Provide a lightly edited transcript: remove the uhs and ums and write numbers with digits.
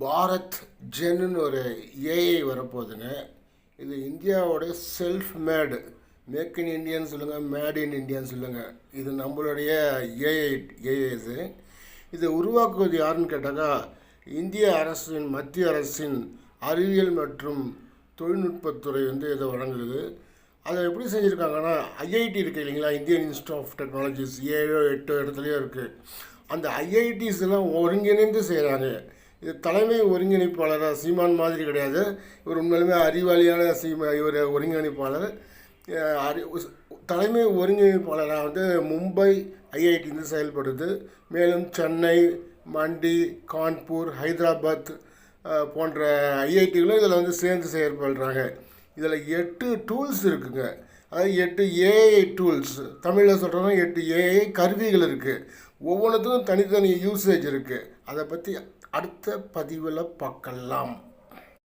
Bharat gen ஒரு AI வரப்போகுதுங்க. இது இந்தியாவோட செல்ஃப் மேடு, மேக் இன் இண்டியான்னு சொல்லுங்கள், மேட் இன் இண்டியான்னு சொல்லுங்கள். இது நம்மளுடைய ஏஐ இது உருவாக்குவது யாருன்னு கேட்டாக்கா, இந்திய அரசின், மத்திய அரசின் அறிவியல் மற்றும் தொழில்நுட்பத்துறை இதை வழங்குது. அதை எப்படி செஞ்சுருக்காங்கன்னா, ஐஐடி இருக்குது இல்லைங்களா, இந்தியன் இன்ஸ்டியூட் ஆஃப் டெக்னாலஜிஸ் 7-8 இடத்துலையும் இருக்குது. அந்த ஐஐடிஸ் எல்லாம் ஒருங்கிணைந்து செய்கிறாங்க. இது தலைமை ஒருங்கிணைப்பாளராக சீமான் மாதிரி கிடையாது, இவர் உண்மையிலுமே அறிவாளியான இவர் ஒருங்கிணைப்பாளர். தலைமை ஒருங்கிணைப்பாளராக மும்பை ஐஐடி செயல்படுது. மேலும் சென்னை, மண்டி, கான்பூர், ஹைதராபாத் போன்ற ஐஐடிகளும் இதில் சேர்ந்து செயல்படுறாங்க. இதில் 8 டூல்ஸ் இருக்குங்க. அதாவது 8 ஏஐ டூல்ஸ், தமிழில் சொல்கிறோன்னா 8 ஏஐ கருவிகள் இருக்குது. ஒவ்வொன்றுத்துக்கும் தனித்தனி யூசேஜ் இருக்குது. அதை பற்றி அடுத்த பதிவில் பார்க்கலாம்.